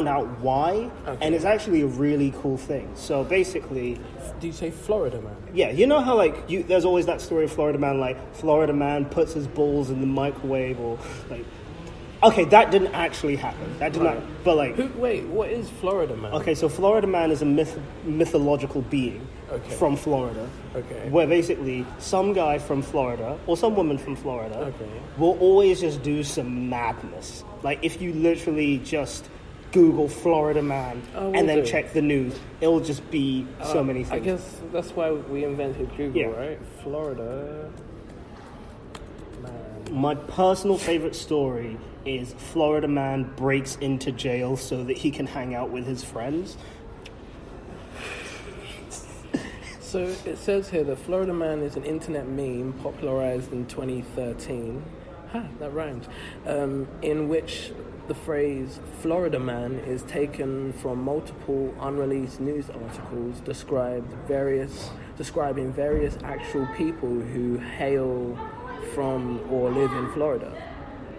out why, and it's actually a really cool thing. So basically, do you say Florida man? Yeah, you know how there's always that story of Florida man, like Florida man puts his balls in the microwave, or like, okay, that didn't actually happen. That did not. But like, wait, what is Florida man? Okay, so Florida man is a mythological being from Florida. Okay. Where basically some guy from Florida or some woman from Florida will always just do some madness. Like if you literally just Google Florida man and then check the news, it'll just be so many things. I guess that's why we invented Google, right? Florida man. My personal favorite story is Florida man breaks into jail so that he can hang out with his friends. So it says here that Florida man is an internet meme popularized in 2013. That rhymes. In which the phrase Florida man is taken from multiple unreleased news articles describing various actual people who hail from or live in Florida.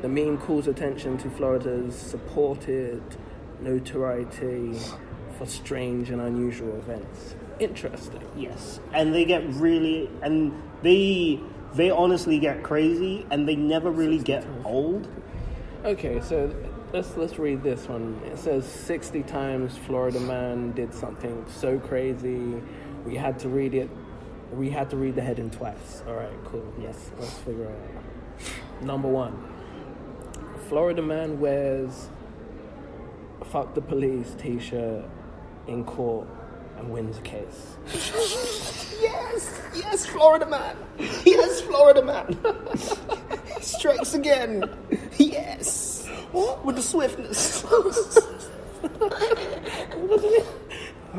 The meme calls attention to Florida's supported notoriety for strange and unusual events. Interesting. Yes. And they get really, and they honestly get crazy, and they never really get old. Okay, so let's read this one. It says 60 times Florida man did something so crazy we had to read the heading twice. All right, cool. Yes, let's figure it out. Number 1. Florida man wears a "fuck the police" t-shirt in court and wins a case. Yes, Florida man. Yes, Florida man. Strikes again. Yes. What? With the swiftness. All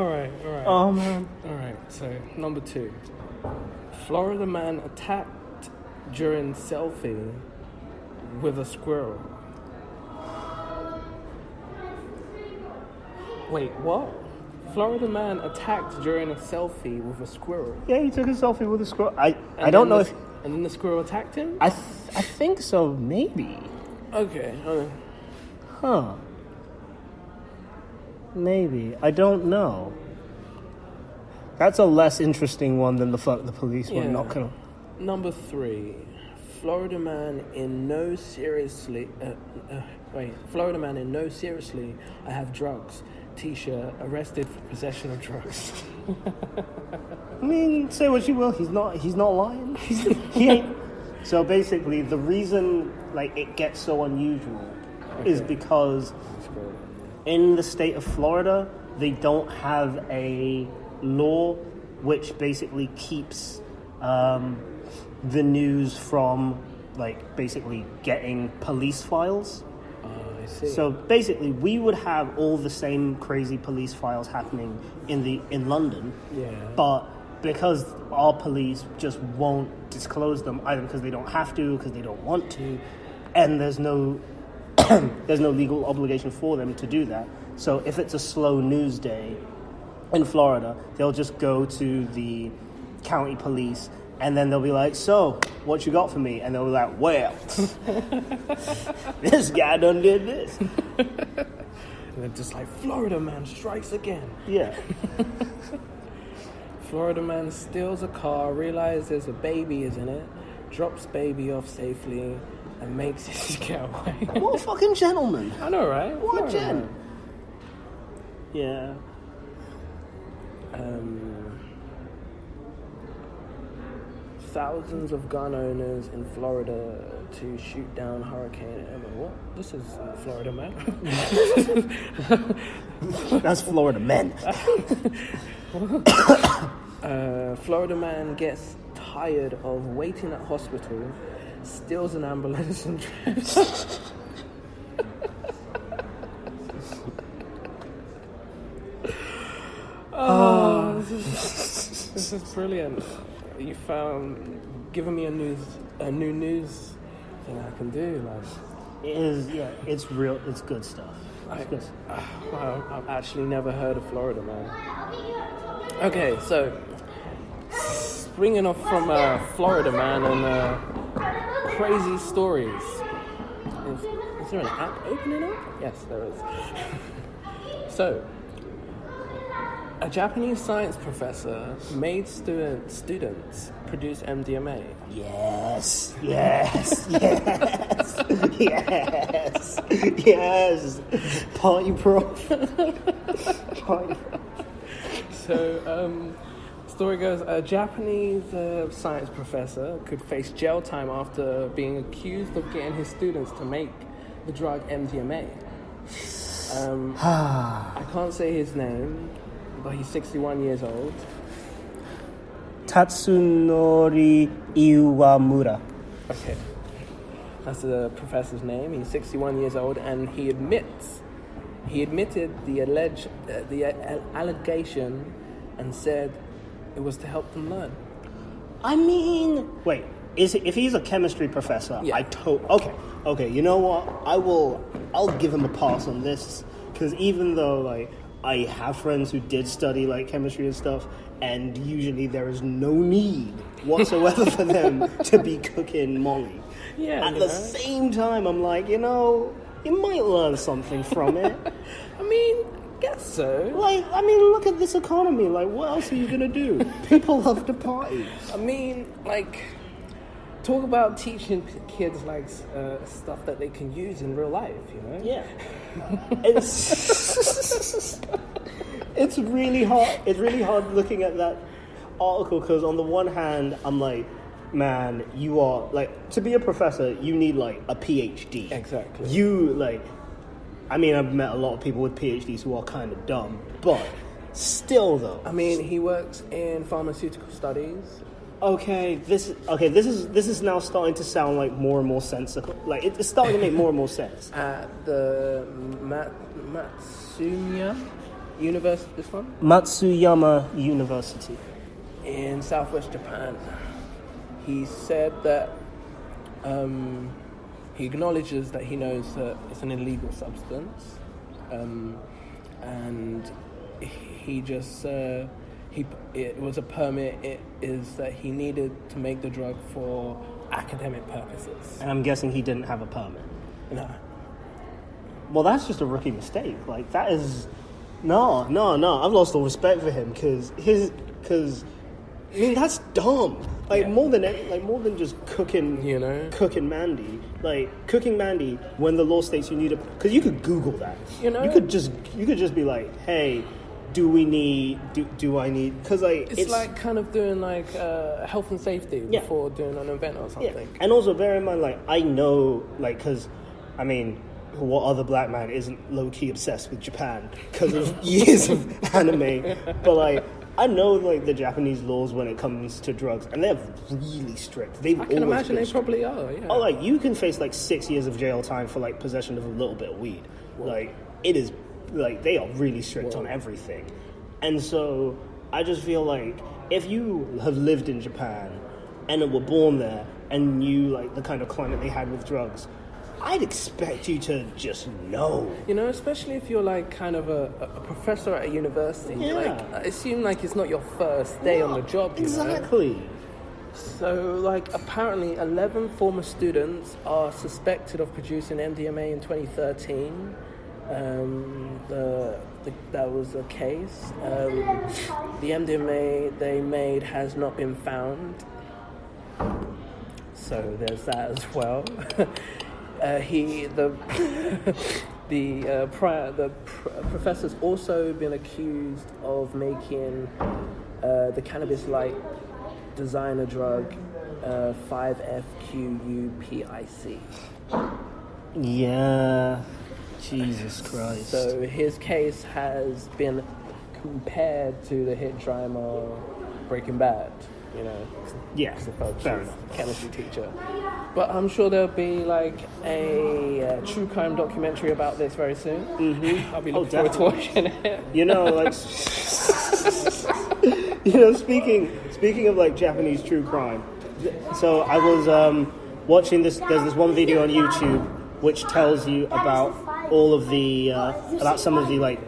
right. Oh, man. All right, so number 2. Florida man attacked during selfie with a squirrel. Wait, what? Florida man attacked during a selfie with a squirrel. Yeah, he took a selfie with a squirrel. I don't know if... And then the squirrel attacked him? I think so, maybe. Okay. Huh. Maybe. I don't know. That's a less interesting one than the fuck the police one. Not gonna... Number 3. Florida man in no seriously... Florida man in no seriously, I have drugs. T-shirt, arrested for possession of drugs. I mean, say what you will, he's not lying. He ain't. So basically, the reason it gets so unusual is because in the state of Florida, they don't have a law which basically keeps the news from basically getting police files. So basically, we would have all the same crazy police files happening in London, but because our police just won't disclose them, either because they don't have to, because they don't want to, and there's no legal obligation for them to do that. So if it's a slow news day in Florida, they'll just go to the county police. And then they'll be like, "So, what you got for me?" And they'll be like, "Well, this guy done did this." And they're just like, "Florida man strikes again." Yeah. Florida man steals a car, realizes a baby is in it, drops baby off safely, and makes his getaway. What a fucking gentleman. I know, right? What a gent. Yeah. Thousands of gun owners in Florida to shoot down Hurricane Emma. What? This is Florida man. That's Florida men. Florida man gets tired of waiting at hospital, steals an ambulance and drives. This is brilliant. You found giving me a new news thing I can do. It is, it's real. It's good stuff. Wow, I've actually never heard of Florida man. Okay, so springing off from Florida man and crazy stories. Is there an app opening up? Yes, there is. So, a Japanese science professor made students produce MDMA. Yes. Party prof. So, story goes, a Japanese science professor could face jail time after being accused of getting his students to make the drug MDMA. I can't say his name, but he's 61 years old. Tatsunori Iwamura. Okay. That's the professor's name. He's 61 years old, and he admitted the allegation and said it was to help them learn. I mean, wait, if he's a chemistry professor, Yeah. Okay, you know what? I'll give him a pass on this, because even though, like, I have friends who did study, like, chemistry and stuff, and usually there is no need whatsoever for them to be cooking Molly. Yeah. At the same time, I'm like, you might learn something from it. I mean, guess so. Like, I mean, look at this economy. Like, what else are you gonna do? People love to party. I mean, like, talk about teaching kids, like, stuff that they can use in real life, you know? Yeah. It's really hard. It's really hard looking at that article, because on the one hand, I'm like, man, you are, like, to be a professor, you need, like, a PhD. Exactly. I mean, I've met a lot of people with PhDs who are kind of dumb, but still, though. I mean, he works in pharmaceutical studies. Okay, this is now starting to sound like more and more sensical. Like, it's starting to make more and more sense. At the Matsuyama University, this one? Matsuyama University. In southwest Japan. He said that he acknowledges that he knows that it's an illegal substance, and he just it was a permit. It is that he needed to make the drug for academic purposes. And I'm guessing he didn't have a permit. No. Well, that's just a rookie mistake. Like, that is no. I've lost all respect for him, because I mean, that's dumb. Like, Yeah. more than just cooking, cooking Mandy. Like, cooking Mandy when the law states you need it, because you could Google that. You could just be like, hey, do I need? Because like it's like kind of doing like health and safety before doing an event or something. Yeah. And also bear in mind, like, I know, like, because I mean, what other black man isn't low-key obsessed with Japan because of years of anime? But like, I know, like, the Japanese laws when it comes to drugs, and they're really strict. I can imagine they probably are, yeah. Oh, like, you can face, like, 6 years of jail time for, like, possession of a little bit of weed. Whoa. Like, it is, like, they are really strict on everything. And so, I just feel like, if you have lived in Japan and were born there, and knew, like, the kind of climate they had with drugs, I'd expect you to just know. Especially if you're like kind of a professor at a university. Yeah. Like, I assume like it's not your first day on the job. Exactly. So like apparently 11 former students are suspected of producing MDMA in 2013. That was the case. The MDMA they made has not been found. So there's that as well. The professor's also been accused of making the cannabis-like designer drug 5-FQUPIC. Yeah, Jesus Christ. So his case has been compared to the hit drama Breaking Bad. Yeah, fair enough. Chemistry teacher. But I'm sure there'll be like a true crime documentary about this very soon. Mm-hmm. I'll be looking forward to watching it. Speaking of like Japanese true crime, so I was watching this. There's this one video on YouTube which tells you about all of the about some of the like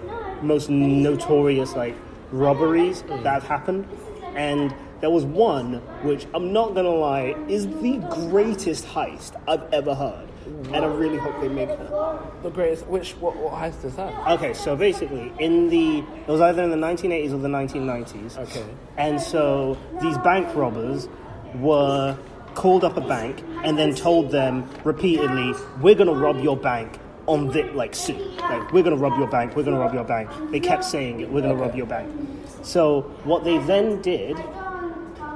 most notorious like robberies that have happened, and there was one which, I'm not gonna lie, is the greatest heist I've ever heard. and I really hope they make her. The greatest. What heist is that? Okay, so basically, it was either in the 1980s or the 1990s. Okay. And so these bank robbers were called up a bank and then told them repeatedly, "We're gonna rob your bank on this, like, soon. Like, we're gonna rob your bank. We're gonna rob your bank." They kept saying it. We're gonna rob your bank. So what they then did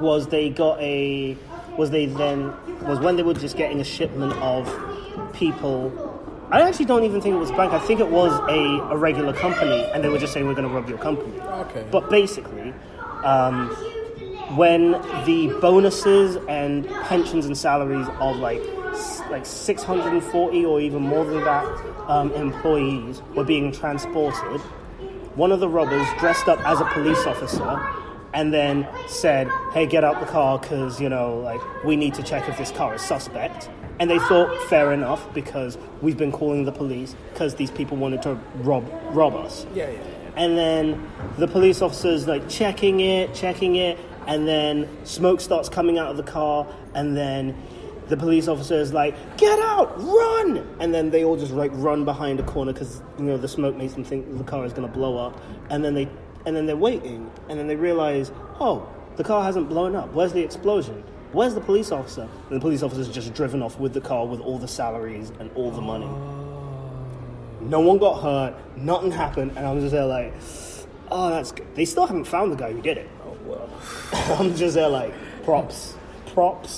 was when they were just getting a shipment of people. I actually don't even think it was a bank. I think it was a regular company, and they were just saying, "We're going to rob your company." Okay. But basically, when the bonuses and pensions and salaries of like 640 or even more than that employees were being transported, one of the robbers dressed up as a police officer and then said, "Hey, get out the car because, we need to check if this car is suspect." And they thought, fair enough, because we've been calling the police because these people wanted to rob us. Yeah. And then the police officer's like checking it, and then smoke starts coming out of the car, and then the police officer is like, "Get out, run!" And then they all just like run behind a corner because the smoke makes them think the car is going to blow up. And then they're waiting, and then they realize, oh, the car hasn't blown up. Where's the explosion? Where's the police officer? And the police officer's just driven off with the car with all the salaries and all the money. No one got hurt. Nothing happened. And I was just there like, oh, that's good. They still haven't found the guy who did it. Oh, well. I'm just there like, props.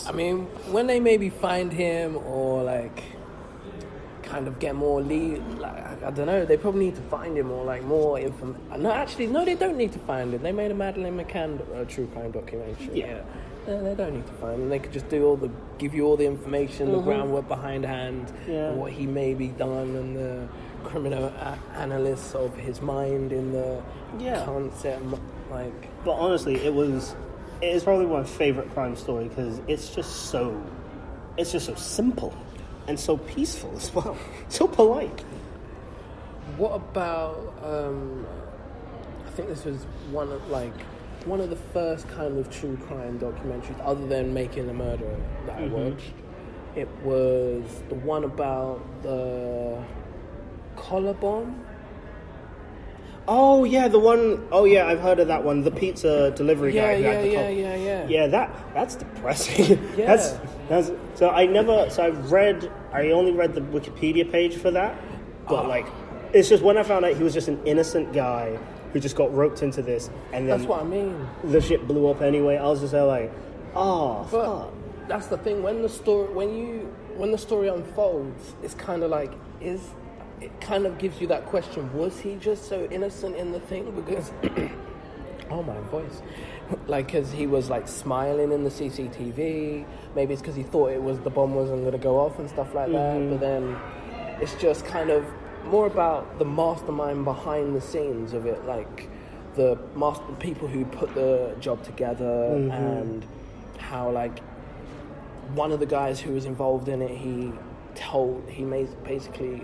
I mean, when they maybe find him or like kind of get more lead, like, I don't know, they probably need to find him or like more information. No, they don't need to find him. They made a Madeleine McCann true crime documentary. Yeah. No, they don't need to find him. They could just give you all the information, the groundwork behind hand, and what he may be done, and the criminal analysts of his mind in the concept. Like, but honestly, it is probably my favorite crime story because it's just so simple and so peaceful as well, so polite. What about? I think this was one of the first kind of true crime documentaries, other than Making a Murderer, that I watched. It was the one about the collar bomb. Oh yeah, the one. Oh yeah, I've heard of that one. The pizza delivery guy. Yeah. Yeah, that's depressing. Yeah. that's so I only read the Wikipedia page for that, but it's just when I found out he was just an innocent guy who just got roped into this, and then that's what I mean. The shit blew up anyway. I was just there like, oh, fuck. That's the thing. When the story unfolds, it's kind of like it kind of gives you that question: was he just so innocent in the thing? Because oh, my voice, because he was like smiling in the CCTV. Maybe it's because he thought the bomb wasn't going to go off and stuff like that. But then it's just kind of more about the mastermind behind the scenes of it, like the people who put the job together, and how like one of the guys who was involved in it, he basically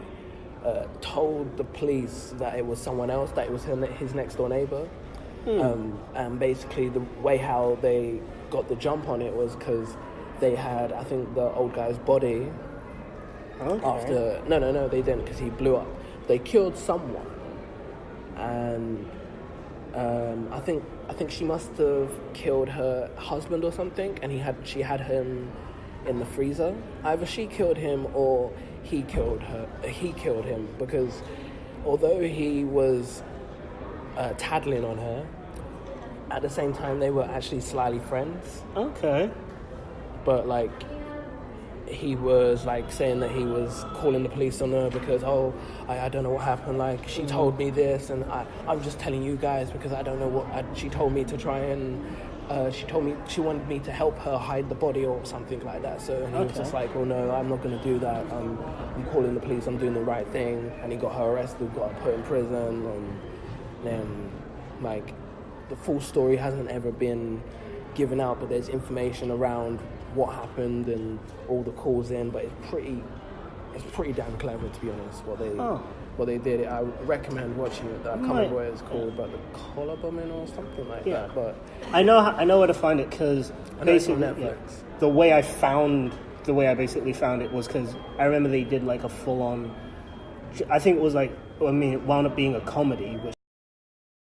told the police that it was someone else, that it was his next door neighbor. And basically the way how they got the jump on it was because they had, I think, the old guy's body. Okay. After no, they didn't, because he blew up. They killed someone, and I think she must have killed her husband or something, and she had him in the freezer. Either she killed him or he killed her. He killed him because although he was tattling on her, at the same time they were actually slyly friends. Okay. But like, he was like saying that he was calling the police on her because I don't know what happened, like she told me this, and I'm just telling you guys because I don't know what she told me to try and she told me she wanted me to help her hide the body or something like that. So and he was just like, well, no, I'm not going to do that. I'm calling the police. I'm doing the right thing. And he got her arrested, got her put in prison, and then like the full story hasn't ever been given out, but there's information around what happened and all the calls in. But it's pretty damn clever, to be honest. What they did. I recommend watching it. I can't remember what it's called, but the collar bombing or something like that. But I know where to find it because basically Netflix. The way I found the way I basically found it was because I remember they did like a full-on. I think it was like, I mean, it wound up being a comedy, which